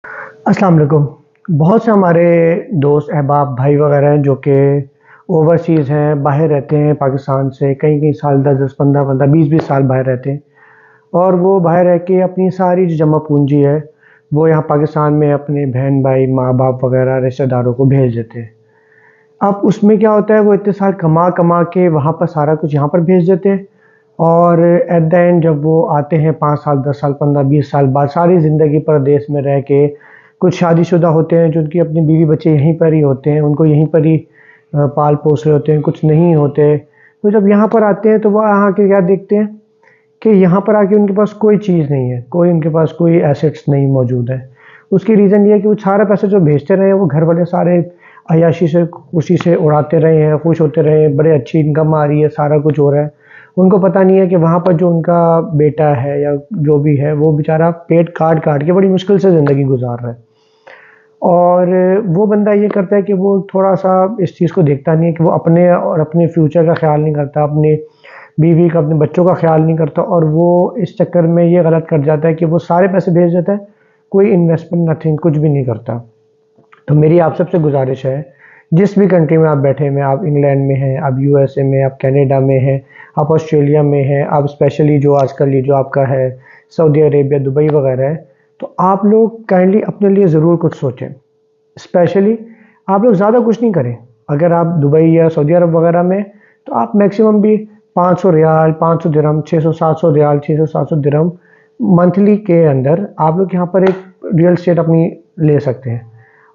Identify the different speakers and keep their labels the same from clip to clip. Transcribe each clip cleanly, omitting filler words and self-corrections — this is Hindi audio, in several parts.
Speaker 1: अस्सलाम वालेकुम। बहुत से हमारे दोस्त अहबाब भाई वगैरह हैं जो कि ओवरसीज़ हैं, बाहर रहते हैं पाकिस्तान से कई-कई साल 10-10, 15-15, 20-20 साल बाहर रहते हैं और वो बाहर रह के अपनी सारी जो जमा पूंजी है, वो यहाँ पाकिस्तान में अपने बहन भाई, माँ-बाप वगैरह रिश्तेदारों को भेज देते हैं। अब उसमें क्या होता है वो इतने साल कमा-कमा के वहाँ पर सारा कुछ यहाँ पर भेज देते हैं और एट द एंड जब वो आते हैं 5 साल, 10 साल, 15-20 साल बाद सारी ज़िंदगी परदेस में रह के कुछ शादीशुदा होते हैं जो उनकी अपनी बीवी बच्चे यहीं पर ही होते हैं, उनको यहीं पर ही पाल-पोस रहे होते हैं, कुछ नहीं होते। तो जब यहाँ पर आते हैं तो वो यहाँ के क्या देखते हैं कि यहाँ पर आके उनके पास कोई चीज़ नहीं है, कोई उनके पास कोई एसेट्स नहीं मौजूद है। उसकी रीज़न ये है कि वो सारा पैसा जो भेजते रहे हैं वो घर वाले सारे अय्याशी से, खुशी से उड़ाते रहे हैं, खुश होते रहे हैं, बड़े अच्छी इनकम आ रही है, सारा कुछ हो रहा है। उनको पता नहीं है कि वहाँ पर जो उनका बेटा है या जो भी है वो बेचारा पेट काट-काट के बड़ी मुश्किल से ज़िंदगी गुज़ार रहा है। और वो बंदा ये करता है कि वो थोड़ा-सा इस चीज़ को देखता नहीं है कि वो अपने और अपने फ्यूचर का ख़्याल नहीं करता, अपने बीवी का, अपने बच्चों का ख़्याल नहीं करता और वो इस चक्कर में ये गलत कर जाता है कि वो सारे पैसे भेज देता है, कोई इन्वेस्टमेंट नथिंग कुछ भी नहीं करता। तो मेरी आप सबसे गुज़ारिश है, जिस भी कंट्री में आप बैठे हुए हैं, आप इंग्लैंड में हैं, आप यूएसए में, आप कनाडा में हैं, आप ऑस्ट्रेलिया में हैं, आप स्पेशली जो आजकल ये जो आपका है सऊदी अरेबिया, दुबई वगैरह है, तो आप लोग काइंडली अपने लिए ज़रूर कुछ सोचें। स्पेशली आप लोग ज़्यादा कुछ नहीं करें। अगर आप दुबई या सऊदी अरब वगैरह में तो आप मैक्सिमम भी 500 रियाल, 500 दिरहम, 600-700 रियाल, 600-700 दिरहम मंथली के अंदर आप लोग यहाँ पर एक रियल एस्टेट अपनी ले सकते हैं।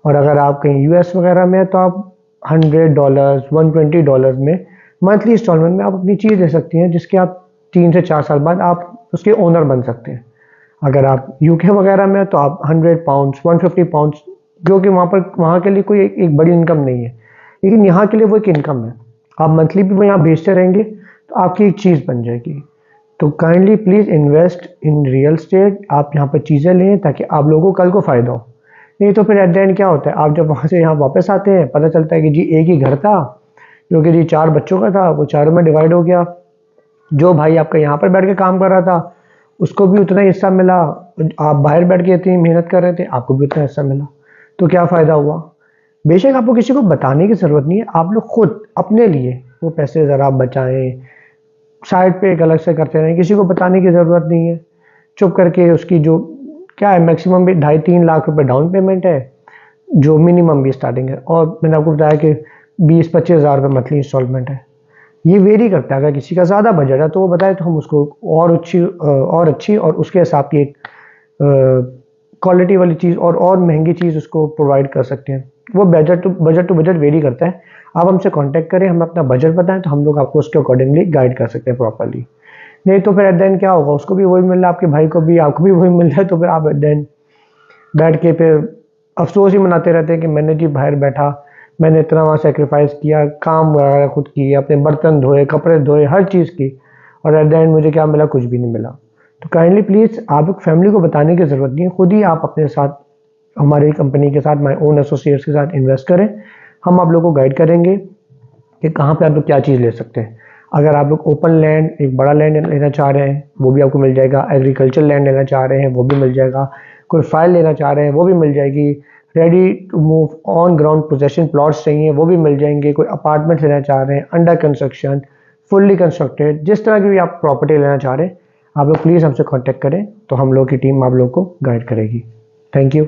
Speaker 1: और अगर आप कहीं यूएस वगैरह में हैं तो आप $100, $120 में मंथली इंस्टॉलमेंट में आप अपनी चीज़ ले सकती हैं जिसके आप 3 से 4 साल बाद आप उसके ओनर बन सकते हैं। अगर आप यूके वगैरह में हैं तो आप 100 पाउंड्स, 150 पाउंड्स, जो कि वहाँ के लिए कोई एक बड़ी इनकम नहीं है, लेकिन यहाँ के लिए वो एक इनकम है। आप मंथली भी यहाँ भेजते रहेंगे तो आपकी एक चीज़ बन जाएगी। तो kindly please invest in real estate. आप यहाँ पर चीज़ें लें ताकि आप लोगों को कल को फ़ायदा हो। नहीं तो फिर एट द एंड क्या होता है, आप जब वहाँ से यहाँ वापस आते हैं पता चलता है कि जी एक ही घर था जो कि जी 4 बच्चों का था, वो चारों में डिवाइड हो गया। जो भाई आपका यहाँ पर बैठ के काम कर रहा था उसको भी उतना ही हिस्सा मिला, आप बाहर बैठ के इतनी मेहनत कर रहे थे आपको भी उतना हिस्सा मिला। तो क्या फ़ायदा हुआ? बेशक आपको किसी को बताने की ज़रूरत नहीं है, आप लोग खुद अपने लिए वो पैसे ज़रा बचाएं, साइड पे एक अलग से करते रहें, किसी को बताने की ज़रूरत नहीं है। चुप करके उसकी जो क्या है मैक्सिमम भी 2.5-3 लाख रुपए डाउन पेमेंट है, जो मिनिमम भी स्टार्टिंग है, और मैंने आपको बताया कि 20-25 हज़ार रुपये मंथली इंस्टॉलमेंट है। ये वेरी करता है, अगर किसी का ज़्यादा बजट है तो वो बताए तो हम उसको और अच्छी और उसके हिसाब की एक क्वालिटी वाली चीज़ और महंगी चीज़ उसको प्रोवाइड कर सकते हैं। वो बजट टू बजट वेरी करता है। आप हमसे कांटेक्ट करें, हमें अपना बजट बताएं तो हम लोग आपको उसके अकॉर्डिंगली गाइड कर सकते हैं प्रॉपर्ली। नहीं तो फिर एट द एंड क्या होगा, उसको भी वही मिल रहा है, आपके भाई को भी, आपको भी वही मिल रहा है, तो फिर आप एट द एंड बैठ के फिर अफसोस ही मनाते रहते हैं कि मैंने जी बाहर बैठा, मैंने इतना वहाँ सेक्रीफाइस किया, काम वगैरह खुद किए, अपने बर्तन धोए, कपड़े धोए, हर चीज़ की, और एट द एंड मुझे क्या मिला? कुछ भी नहीं मिला। तो काइंडली प्लीज़ आप एक फैमिली को बताने की ज़रूरत नहीं है, खुद ही आप अपने साथ हमारी कंपनी के साथ, माय ओन एसोसिएट्स के साथ इन्वेस्ट करें। हम आप लोग को गाइड करेंगे कि कहाँ पे आप लोग क्या चीज़ ले सकते हैं। अगर आप लोग ओपन लैंड, एक बड़ा लैंड लेना चाह रहे हैं वो भी आपको मिल जाएगा, एग्रीकल्चर लैंड लेना चाह रहे हैं वो भी मिल जाएगा, कोई फाइल लेना चाह रहे हैं वो भी मिल जाएगी, ready to move on ground possession plots चाहिए वो भी मिल जाएंगे, कोई अपार्टमेंट लेना चाह रहे हैं अंडर कंस्ट्रक्शन, फुल्ली कंस्ट्रक्टेड, जिस तरह की भी आप प्रॉपर्टी लेना चाह रहे हैं आप लोग प्लीज़ हमसे कॉन्टेक्ट करें तो हम लोग की टीम आप लोग को गाइड करेगी। Thank you.